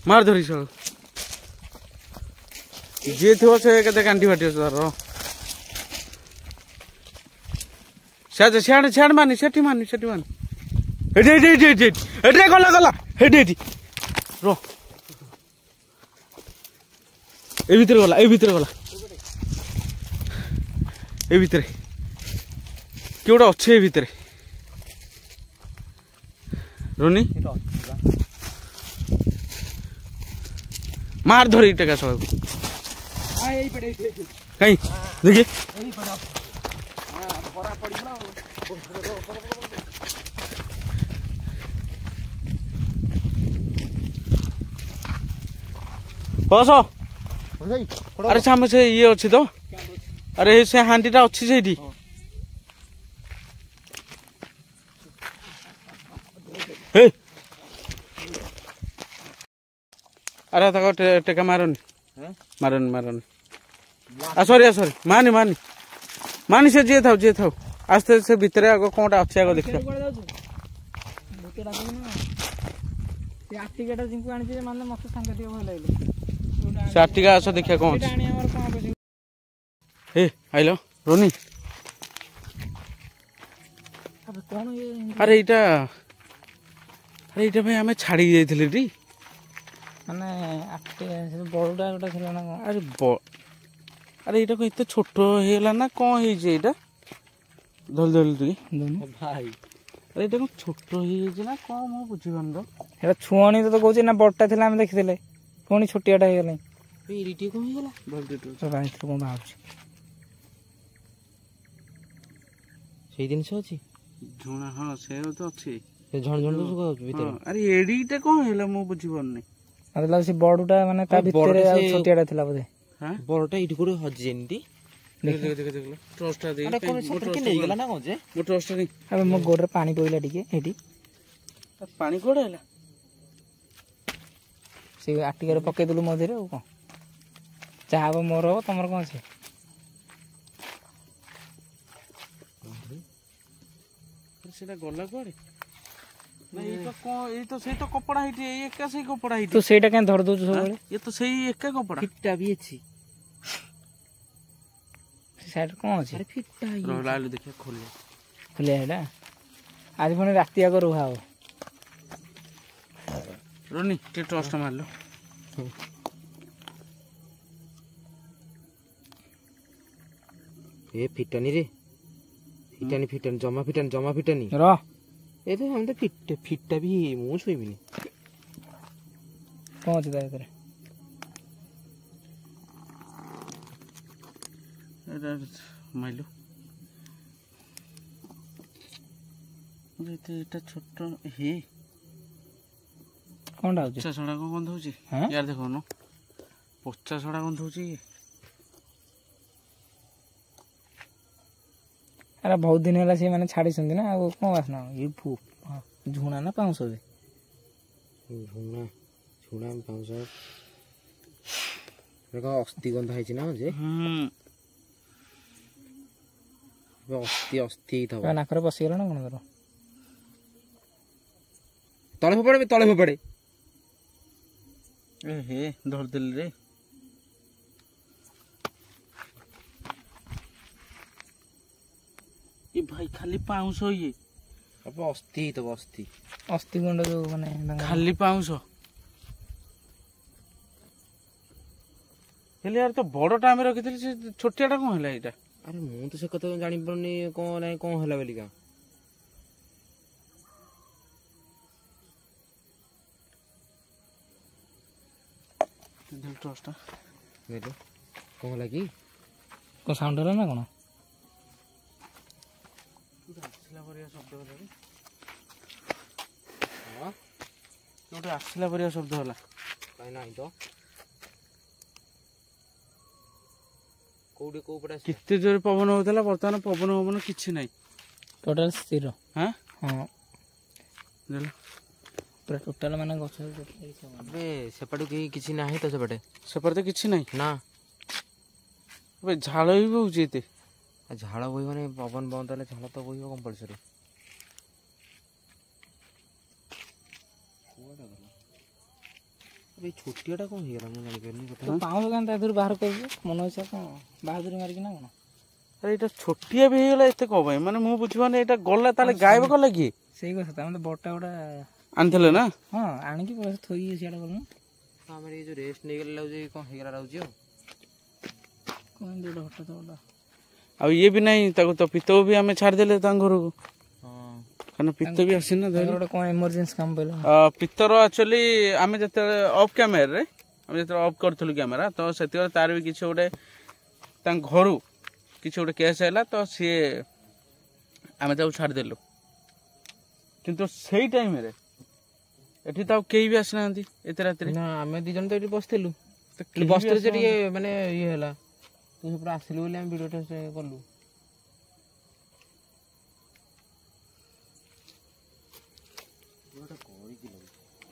S1: मार धरी सब जे थो से केते कांटी फाटी सर साज छाड़ मानी सेठी मानी एटे गला रो ଏ ଭିତରେ ଗଲା ଏ ଭିତରେ ଗଲା ଏ ଭିତରେ କିଏ ଗୋଟେ ଅଛି ଏ ଭିତରେ ରୋନି ମାର ଧରି ଟେକା ସବାକୁ କାଇଁ ଦେଖି ବସ ଆରେ ସାମେ ସେ ଇଏ ଅଛି ତ ଆରେ ସେ ହାଣ୍ଡିଟା ଅଛି ସେଇଠି अरे तक टेका मारनी मारनी मारनी सॉरी सॉरी मानी मानी मानी से जी था आस्ते से भितर आग कौन अच्छे आग देख से आर्टिका आस देखिए कौन हे आइलो रोनी अरे इटा भाई आम छाड़ी जाइए टी
S4: ମାନେ ବଡ଼ଟା ଗୋଟେ ଥିଲା ନା କଣ
S1: ଆରେ ଏଇଟା କଣ ଏତେ ଛୋଟ ହେଇଗଲା ନା କଣ ହେଇଛି ଏଇଟା ଧରି ଧରି ଟିକେ
S3: ଭାଇ
S1: ଆରେ ଏଇଟା କଣ ଛୋଟ ହେଇଯାଇଛି ନା କଣ ମୁଁ ବୁଝିପାରୁନି ତ
S4: ସେଟା ଛୁଅଣି ତ କହୁଛି ନା ବଡ଼ଟା ଥିଲା ଆମେ ଦେଖିଥିଲେ ପୁଣି ଛୋଟିଆଟା ହେଇଗଲାଣି
S3: ଏଇଠି କଣ ହେଇଗଲା
S4: କଣ ବାହାରୁଛି
S3: ସେଇ ଜିନିଷ ଅଛି
S1: ଝୁଣା ହଁ ସେ ତ ଅଛି
S3: ଝଣ ଝଣ ଭିତରେ
S1: ଆରେ ଏଡିଟା କଣ ହେଲା ମୁଁ ବୁଝିପାରୁନି
S4: ମତେ ଲାଗୁଛି ବଡ଼ଟା ମାନେ ତା ଭିତରେ ଆଉ ଛୋଟିଆଟା ଥିଲା ବୋଧେ
S3: ବଡଟା ଏଇଠି କୋଉଠି ହଜି ଯେମିତି
S4: ମୋ ଗୋଡରେ ପାଣି ପଇଲା ଟିକେ ଏଇଠି
S1: ପାଣି କୁଆଡେ ହେଲା
S4: ସେ ଆଟିକାରେ ପକେଇଦେଲୁ ମଝିରେ ଆଉ କଣ ଯାହା ହବ ମୋର ହବ ତମର କଣ ଅଛି
S1: ସେଟା ଗଲା କୁଆଡେ कपड़ा कपड़ा
S4: तू सेटा क्या धर दउछु सब
S1: ये तो सही एका कपड़ा
S3: फिट्टा भी अछि
S4: साइड कोन अछि
S3: अरे फिट्टा ही
S1: रोलाल देखिए खोले
S4: खोले हेडा आज पुणी राति आग रुहा हो
S1: रोनी टे टॉस्ट मार लो
S3: ए फिट्टानी रे फिट्टानी जमा फिट्टानी
S4: र
S3: ए तो हम तो फिट्टा भी मु छुइबिनी
S4: पहुंच गए करे
S1: माइलो एटा छोट हे
S4: कोन डाउ
S1: पचा सड़ा को गंध होची यार देखो न पचा सड़ा गंध होची
S4: अरे बहुत दिन है से मैंने छाड़ी सुनती ना वो कौन वासना ये फू झुना ना पाऊँ सब
S3: झुना पाऊँ सब देखो अस्थि गंध है ना जे अस्थि था
S4: नाकरे पसी गला ना कोन करो
S3: तले फोपड़े
S1: ए हे धर दिल रे ये भाई खाली पाउंस ये
S3: अब अस्थि तो
S4: अस्थि गुंड जो माने
S1: खाली पाउंस हेले यार तो बड़ टाइम रखिथिल से छोटियाटा कोन हला एटा
S3: अरे मु तो से कत जानि परनी कोन नै कोन हला बेली का
S1: दिल टोस्टा
S3: नेलो कोन हला की
S4: को साउंड हला ना कोन
S1: आसला परिया शब्द होला
S3: तो कोडे को पड़ा
S1: कितने जोर पवन होतला वर्तमान पवन पवन किछि नै
S4: टोटल स्थिर
S1: हां
S4: हां
S1: देला
S4: पूरा टोटल माने गछ
S3: अबे सेपटो की किछि नाही तो सेपटे
S1: तो किछि नै
S3: ना
S1: अबे झाळ भी बहु जेते
S3: झाड़ बोई माने पवन बंद हेले झाड़ तो बोइबो कंपलसरी अबे छोटियाटा कोन हेला मु जानि करनी
S4: तो पाउँ गान ता दूर बाहर कर मन इच्छा कोन बहादुरी मार कि ना कोन
S1: अरे एटा छोटिया भी हेला एते को भाई माने मु बुझबाने एटा गला ताले गायब को लगी
S4: सही কথা ता हम बड़टा उडा
S1: आनथले ना
S4: हां आनी की बस थोई सियाडा करनु
S3: हमरे जो रेस्ट नै गेला जे कोन हेगरा रहउ जे
S1: ଆଉ ଇଏ ବି ନାହିଁ ତାକୁ ତ ପିତ ବି ଆମେ ଛାଡ଼ିଦେଲେ ତାଙ୍କ ଘରକୁ କାରଣ ପିତ ବି ଆସିନା
S4: କଣ ଏମର୍ଜେନ୍ସି କାମ ପଇଲା
S1: ପିତର ଆକ୍ଚୁଆଲି ଆମେ ଯେତେବେଳେ ଅଫ୍ କ୍ୟାମେରାରେ ଆମେ ଯେତେବେଳେ ଅଫ୍ କରିଥିଲୁ କ୍ୟାମେରା ତ ସେତେବେଳେ ତାର ବି କିଛି ଗୋଟେ ତାଙ୍କ ଘରୁ କିଛି ଗୋଟେ କେସ୍ ହେଲା ତ ସିଏ ଆମେ ତାକୁ ଛାଡ଼ିଦେଲୁ କିନ୍ତୁ ସେଇ ଟାଇମରେ ଏଠି ତ ଆଉ କେହି ବି ଆସିନାହାନ୍ତି ଏତେ ରାତିରେ
S3: ନା ଆମେ 2 ଜଣ ତ ଏଠି ବସିଥିଲୁ ବସିଥିଲୁ ଯେ ଟିକେ ମାନେ ଇଏ ହେଲା ତୁ ପୁରା ଆସିଲୁ ବୋଲି ଆମେ ଭିଡ଼ିଓ ଟେଷ୍ଟ କଲୁ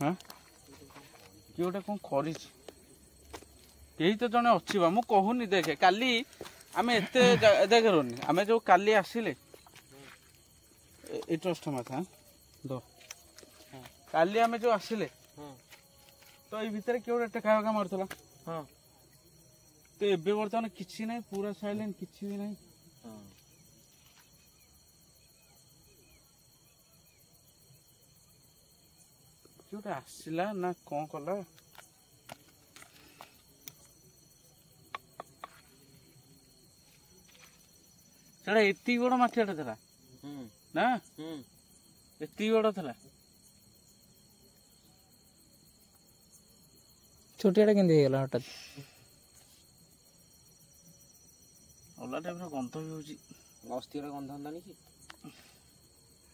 S1: ହଁ କିଏ ଗୋଟେ କ'ଣ କରିଛି କେହି ତ ଜଣେ ଅଛି ବା ମୁଁ କହୁନି ଦେଖେ କାଲି ଆମେ ଏତେ ଦେଖରୁନି ଆମେ ଯୋଉ କାଲି ଆସିଲେ ଏଇଟା ମାଥା କାଲି ଆମେ ଯୋଉ ଆସିଲେ ତ ଏଇ ଭିତରେ କିଏ ଗୋଟେ ଟେକା ଫେକା ମାରୁଥିଲା ତ ଏବେ ବର୍ତ୍ତମାନ କିଛି ନାହିଁ ପୁରା ସାଇଲେଣ୍ଟ କିଛି ବି ନାହିଁ କିଏ ଗୋଟେ ଆସିଲା ନା କ'ଣ କଲା ସେଟା ଏତିକି ବଡ ମାଠିଆଟା ଥିଲା ନା ଏତିକି ବଡ ଥିଲା
S4: ଛୋଟିଆଟା କେମିତି ହେଇଗଲା ହଠାତ୍
S1: ଅଲଗା ଟାଇପର ଗନ୍ଧ ବି ହଉଛି
S3: ଅସ୍ଥିର ଗନ୍ଧ ହନ୍ତାନି କି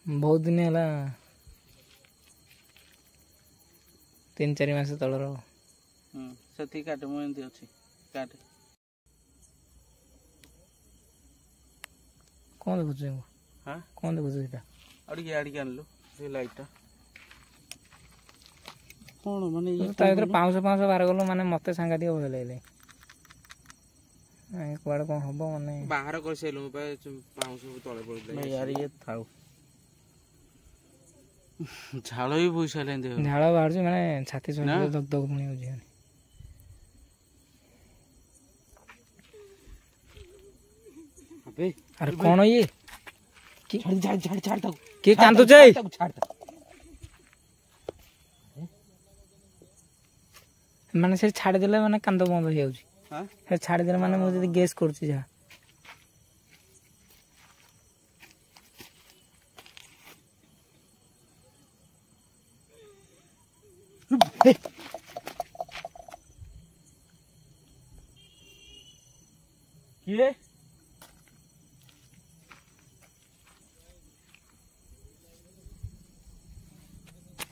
S4: ବହୁତ ଦିନ ହେଲା 3-4 ମାସ ତଳର
S1: ସେତିକି କାଟେ ମୁଁ ଏମିତି ଅଛି କାଟେ
S4: କ'ଣ ଦେଖୁଛୁ
S1: ହଁ
S4: କ'ଣ ଦେଖୁଛୁ ସେଇଟା
S1: ଆଉ ଟିକେ ଆଡ଼ିକି ଆଣିଲୁ ସେ ଲାଇଟ୍ଟା କ'ଣ ମାନେ
S4: ତା ଭିତରେ ପାଉଁଶ ବାହାର କଲୁ ମାନେ ମତେ ସାଂଘାତିକ ଭୟ ଲାଗିଲେ କୁଆଡେ କ'ଣ ହବ ମାନେ
S3: ବାହାର କରିସାରିଲୁ ପାଉଁଶ ତଳେ ପଡ଼ିଲା
S1: ୟାର ଇଏ ଥାଉ ଝାଳ ବି ବୋହି ସାରିଲାଣି ଦେହ
S4: ଝାଳ ବାହାରୁଛି ମାନେ ଛାତି ଦଗ ଦଗ ପୁଣି ହଉଛି ଆରେ କ'ଣ ଇଏ କିଏ କାନ୍ଦୁଛି ମାନେ ସେ ଛାଡ଼ିଦେଲେ ମାନେ କାନ୍ଦ ବନ୍ଦ ହେଇଯାଉଛି ସେ ଛାଡ଼ିଦେଲେ ମାନେ ମୁଁ ଯଦି ଗେସ୍ କରୁଛି ଯାହା
S1: କିଏ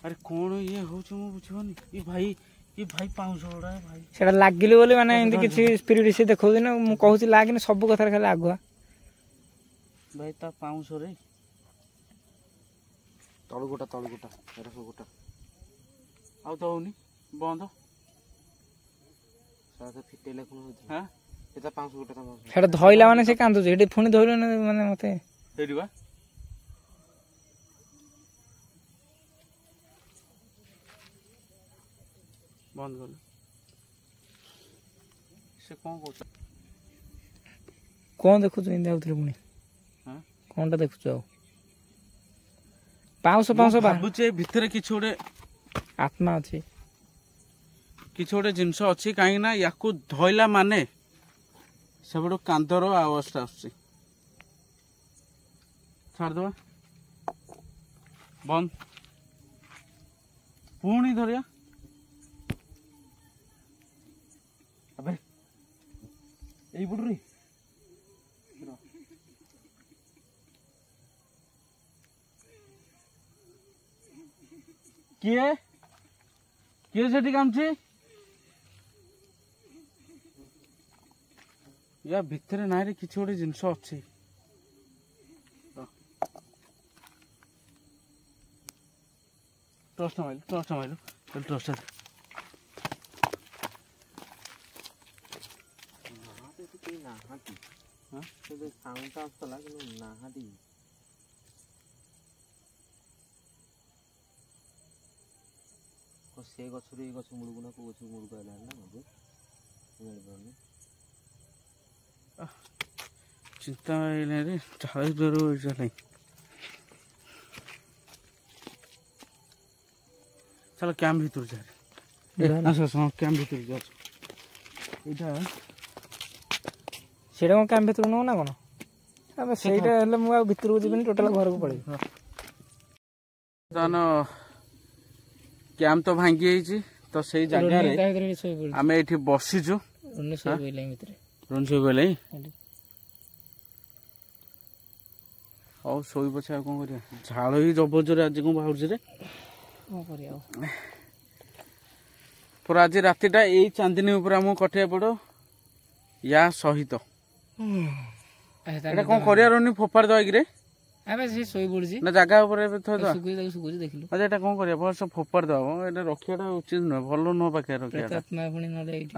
S1: ଆରେ କ'ଣ ଇଏ ହଉଛି ମୁଁ ବୁଝିପାରୁନି ଏ ଭାଇ ପାଉଁଶ ଗୁଡ଼ା ଭାଇ
S4: ସେଟା ଲାଗିଲି ବୋଲି ମାନେ ଏମିତି କିଛି ସ୍ପିରିଟ୍ ସେ ଦେଖଉଛି ନା ମୁଁ କହୁଛି ଲାଗିନି ସବୁ କଥାରେ ଖାଲି ଆଗୁଆ
S1: ଭାଇ ତା ପାଉଁଶରେ
S3: ତଳୁ ଗୋଟା
S1: ଆଉ ତ ହଉନି ବନ୍ଦ
S3: ଫିଟେଇଲେ କ'ଣ ହଉଛି
S1: ହଁ
S3: ସେଟା ପାଉଁଶ ଗୋଟା
S4: ସେଟା ଧଇଲା ମାନେ ସେ କାନ୍ଦୁଛି ଏଠି ପୁଣି ଧଇଲ ମାନେ ମତେ
S1: ସେଇଠି ବା ବନ୍ଦ କଲେ ସେ କ'ଣ କହୁଛି
S4: କ'ଣ ଦେଖୁଛୁ ଏମିତି ଆଉଥିଲେ ପୁଣି କ'ଣଟା ଦେଖୁଛୁ ଆଉ ପାଉଁଶ
S1: ଭାବୁଛି ଭିତରେ କିଛି ଗୋଟେ
S4: ଆତ୍ମା ଅଛି
S1: କିଛି ଗୋଟେ ଜିନିଷ ଅଛି କାହିଁକି ନା ୟାକୁ ଧଇଲା ମାନେ ସେପଟୁ କାନ୍ଦର ଆୱାଜଟା ଆସୁଛି ଛାଡ଼ିଦେବା ବନ୍ଦ ପୁଣି ଧରିବା ଏଇପଟୁ କିଏ ସେଠି କାନ୍ଦୁଛି ୟା ଭିତରେ ନାଇଁରେ କିଛି ଗୋଟେ ଜିନିଷ ଅଛି ଟର୍ଚ୍ଚ ମାଇଲୁ
S3: ନାହାନ୍ତି ସାଉଣ୍ଡଟା ଆସୁଥିଲା କିନ୍ତୁ ନାହାନ୍ତି ସେ ଗଛରୁ ଏଇ ଗଛ ମୂଳକୁ ନା କୋଉ ଗଛ ମୂଳକୁ ଆଇଲାଣି ନା ଏବେ ଜାଣିପାରୁନି
S1: ଚିନ୍ତା ରେ ଝାଳ ଜ୍ୱର ହେଇସାରିଲାଣି ଚାଲ କ୍ୟାମ୍ପ ଭିତରୁ ଯା କ୍ୟାମ୍ପ ଭିତରୁ ଯାଉଛୁ ଏଇଟା
S4: ସେଇଟା କ'ଣ କ୍ୟାମ୍ପ ଭିତରକୁ ନେବ ନା କ'ଣ? ଆମେ ସେଇଟା ହେଲେ ମୁଁ ଆଉ ଭିତରକୁ ଯିବିନି, ଟୋଟାଲ ଘରକୁ ପଳେଇବି।
S1: ବର୍ତ୍ତମାନ କ୍ୟାମ୍ପ ତ ଭାଙ୍ଗି ଯାଇଛି, ତ ସେଇ ଜାଗାରେ ଆମେ ଏଇଠି ବସିଛୁ। ରୋନି ଶୋଇପଇଲେ ହଉ ଶୋଇ ପଛେ, ଆଉ କ'ଣ କରିବା? ଝାଳ ହିଁ ଜବରଜୋରେ ଆଜି କ'ଣ ବାହାରୁଛି ରେ,
S4: କ'ଣ କରିବା ଆଉ।
S1: ପୁରା ଆଜି ରାତିଟା ଏଇ ଚାନ୍ଦିନୀ ଉପରେ ଆମକୁ କଟିବାକୁ ପଡ଼ିବ ୟା ସହିତ। ଏଇଟା କ'ଣ କରିବା ରୋନି? ଫୋପାଡ଼ି ଦେବା କିରେ?
S4: ଆମେ ସେ ଶୋଇ ପଡୁଛି
S1: ନା ଜାଗା ଉପରେ ଏବେ ଥୋଇଦେବା?
S4: ଶୁଖୁଛି ଦେଖିଲୁ।
S1: ଆଚ୍ଛା ଏଇଟା କ'ଣ କରିବା? ଭଲ ସବୁ ଫୋପାଡ଼ି ଦେବା, ଏଇଟା ରଖିବାଟା ଉଚିତ ନୁହେଁ, ଭଲ ନୁହଁ ପାଖରେ ରଖିବାଟା।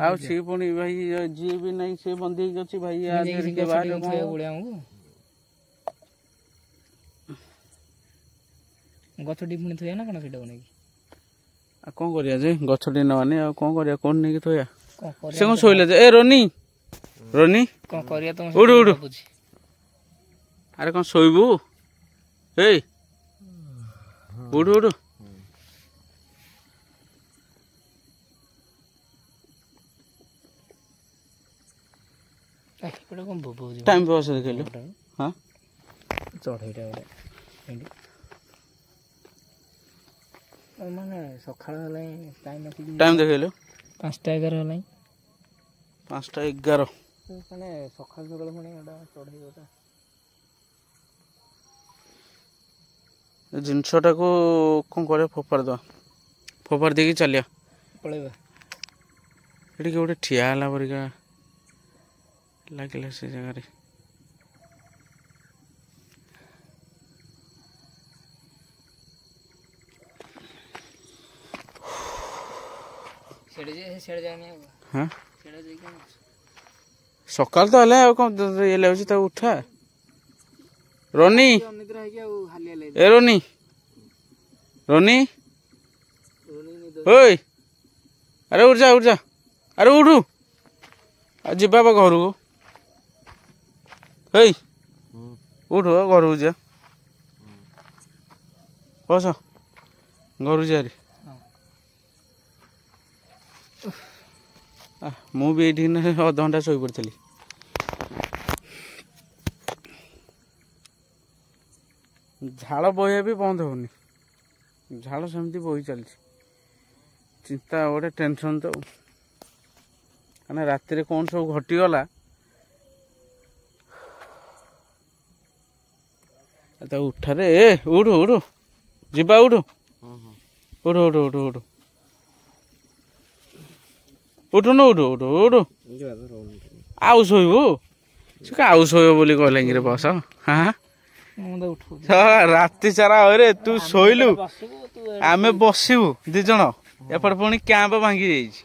S1: ଆଉ ସିଏ ପୁଣି ଭାଇ ଯିଏ ବି ନାହିଁ ସେ ବନ୍ଦୀ ହେଇକି ଅଛି ଭାଇ।
S4: ଗଛଟି ପୁଣି ଥୋଇବା ନା କ'ଣ ସେଇଟାକୁ ନେଇକି?
S1: ଆଉ କ'ଣ କରିବା ଯେ ଗଛଟି ନବାନି, ଆଉ କ'ଣ କରିବା? କ'ଣ ନେଇକି ଥୋଇବା? ସେ କ'ଣ ଶୋଇଲେ ଯେ? ଏ ରୋନି ରୋନି
S4: କ'ଣ କରିବା? ତମ
S1: ଉଠୁ ଉଠୁ। ଆରେ କ'ଣ ଶୋଇବୁ? ଏଇ ଉଠୁ ଉଠୁ। ଟାଇମ୍ ପାସ୍ ଦେଖିଲୁ? ହଁ
S4: ଚଢ଼େଇଟା ମାନେ ସକାଳ ହେଲାଣି,
S1: ଟାଇମ୍ ଦେଖିଲୁ?
S4: 5ଟା 11 ହେଲାଣି।
S1: 5ଟା 11
S4: ମାନେ ସକାଳୁ ସକାଳୁ ପୁଣି ଏଇଟା ଚଢ଼େଇ କଥା।
S1: ଜିନିଷଟାକୁ କ'ଣ କରିବା? ଫୋପାଡ଼ି ଦେବା, ଫୋପାଡ଼ି ଦେଇକି ଚାଲିବା,
S4: ପଳେଇବା।
S1: ଏଠି କିଏ ଗୋଟେ ଠିଆ ହେଲା ପରିକା ଲାଗିଲା ସେ ଜାଗାରେ। ହଁ ସକାଳ ତ ହେଲେ ଆଉ କ'ଣ ଇଏ ଲାଗୁଛି, ତାକୁ ଉଠା। ରୋନି ଏ ରୋନି ରୋନି ଓଇ ଆରେ ଉଠ ଯା ଉଠ ଯା, ଆରେ ଉଠୁ ଆଉ ଯିବା ବା ଘରକୁ। ହେଇ ଉଠୁ ଘରକୁ ଯିବା, ବସ ଘରକୁ ଯିବାରି। ମୁଁ ବି ଏଇଠି ଅଧଘଣ୍ଟା ଶୋଇପଡ଼ିଥିଲି। ଝାଳ ବହିବା ବି ବନ୍ଦ ହଉନି, ଝାଳ ସେମିତି ବହି ଚାଲିଛି। ଚିନ୍ତା ଗୋଟେ ଟେନସନ୍ ତ, ମାନେ ରାତିରେ କ'ଣ ସବୁ ଘଟିଗଲା। ତାକୁ ଉଠାରେ, ଏ ଉଠୁ ଉଠୁ ଯିବା, ଉଠୁ ଉଠୁ ଉଠୁ ଉଠୁ ଉଠୁ ଉଠୁନୁ ଉଠୁ ଉଠୁ ଉଠୁ। ଆଉ ଶୋଇବୁ? ସେ ଆଉ ଶୋଇବ ବୋଲି କହିଲା କିରେ ବସ। ହଁ ରାତି ସାରା ରେ ତୁ ଶୋଇଲୁ, ଆମେ ବସିବୁ 2 ଜଣ। ଏପଟେ ପୁଣି କ୍ୟାମ୍ପ ଭାଙ୍ଗି ଯାଇଛି,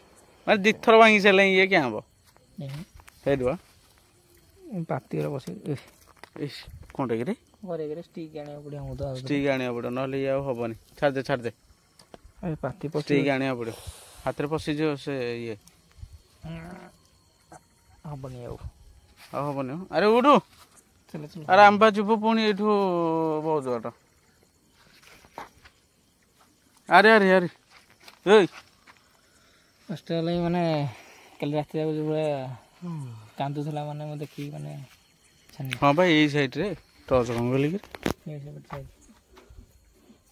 S1: ମାନେ 2 ଥର ଭାଙ୍ଗି ସାରିଲାଣି ଇଏ କ୍ୟାମ୍ପ। ସେଇଠୁ
S4: ପାତିରେ ବସିବି
S1: କ'ଣ କିରେ?
S4: ଷ୍ଟିକ୍ ଆଣିବାକୁ ପଡ଼ିବ,
S1: ଷ୍ଟିକ୍ ଆଣିବାକୁ ପଡ଼ିବ, ନହେଲେ ଇଏ ଆଉ ହବନି। ଛାଡ଼ିଦେ ଛାଡ଼ିଦେ,
S4: ପାତି
S1: ଷ୍ଟିକ୍ ଆଣିବାକୁ ପଡ଼ିବ, ହାତରେ ପଶିଯିବ ସେ ଇଏ,
S4: ହବନି ଆଉ
S1: ହବନି। ଆରେ ଉଠୁ, ଆରେ ଆମେ ବା ଯିବୁ ପୁଣି ଏଇଠୁ ବହୁତ ବାଟ। ଆରେ ଆରେ ଆରେ ଏଇ
S4: କଷ୍ଟ ହେଲାଣି, ମାନେ କାଲି ରାତି ଯାକ ଯେଉଁ ଭଳିଆ କାନ୍ଦୁଥିଲା, ମାନେ ମୁଁ ଦେଖିକି ମାନେ
S1: ହଁ ଭାଇ ଏଇ ସାଇଡ଼୍ରେ ଟର୍ଚ୍ଚ କ'ଣ କହିଲି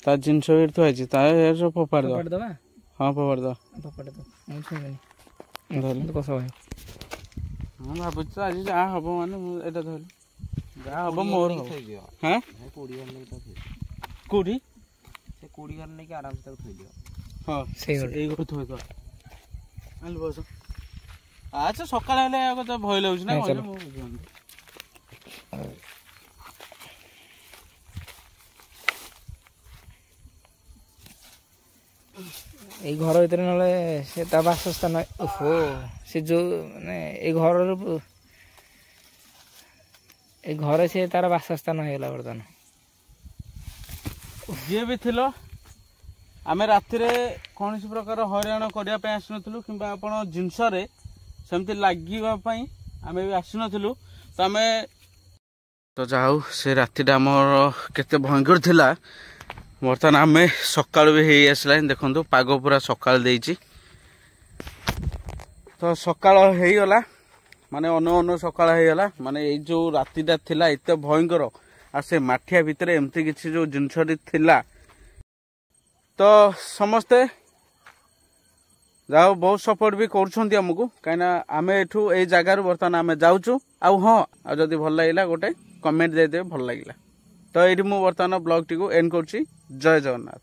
S1: ତା ଜିନିଷ ଏଠି ଥୁଆ ହେଇଛି, ତା ସବୁ ଫୋପାଡ଼ି ଦେବା। ହଁ ଫୋପାଡ଼ି ଦେବା,
S4: ମୁଁ ଛୁଇଁବିନି କଷ ଭାଇ।
S1: ହଁ ଭାବୁଛି ତ ଆଜି ଯାହା ହବ, ମାନେ ମୁଁ ଏଇଟା ଧରିଲି, ଯାହା ହବ ମୋର ହବ। ହଁ କୋଉଠି?
S3: ସେ କୋଡ଼ି ଘର ନେଇକି ଆରାମସେ ତାକୁ ଥୋଇଦିଅ।
S1: ହଁ ଏଇ ଗୋଟେ ଥୋଇଦେବା। ଆଣିଲି ବସ। ଆଚ୍ଛା ସକାଳ ହେଲେ କଥା ଭୟ ଲାଗୁଛି ନା? ମୁଁ ବୁଝୁନି।
S4: ଏଇ ଘର ଭିତରେ ନହେଲେ ସେ ତା ବାସସ୍ଥାନ। ଓହୋ ସେ ଯେଉଁ ମାନେ ଏଇ ଘରେ ସେ ତାର ବାସସ୍ଥାନ ହେଇଗଲା ବର୍ତ୍ତମାନ।
S1: ଯିଏ ବି ଥିଲ, ଆମେ ରାତିରେ କୌଣସି ପ୍ରକାର ହଇରାଣ କରିବା ପାଇଁ ଆସିନଥିଲୁ, କିମ୍ବା ଆପଣ ଜିନିଷରେ ସେମିତି ଲାଗିବା ପାଇଁ ଆମେ ବି ଆସିନଥିଲୁ। ତ ଆମେ ତ ଯାହା ହଉ ସେ ରାତିଟା ଆମର କେତେ ଭୟଙ୍କର ଥିଲା। ବର୍ତ୍ତମାନ ଆମେ ସକାଳୁ ବି ହେଇ ଆସିଲାଣି, ଦେଖନ୍ତୁ ପାଗ ପୁରା ସକାଳ ଦେଇଛି। ତ ସକାଳ ହେଇଗଲା, ମାନେ ଅନ ସକାଳ ହେଇଗଲା ମାନେ ଏଇ ଯୋଉ ରାତିଟା ଥିଲା ଏତେ ଭୟଙ୍କର ଆଉ ସେ ମାଠିଆ ଭିତରେ ଏମିତି କିଛି ଯୋଉ ଜିନିଷଟି ଥିଲା ତ ସମସ୍ତେ ଯାହା ବହୁତ ସପୋର୍ଟ ବି କରୁଛନ୍ତି ଆମକୁ କାହିଁକିନା ଆମେ ଏଠୁ ଏଇ ଜାଗାରୁ ବର୍ତ୍ତମାନ ଆମେ ଯାଉଛୁ ଆଉ ହଁ ଆଉ ଯଦି ଭଲ ଲାଗିଲା ଗୋଟେ କମେଣ୍ଟ ଦେଇଦେବେ ଭଲ ଲାଗିଲା ତ ଏଇଠି ମୁଁ ବର୍ତ୍ତମାନ ବ୍ଲଗଟିକୁ ଏଣ୍ଡ କରୁଛି ଜୟ ଜଗନ୍ନାଥ।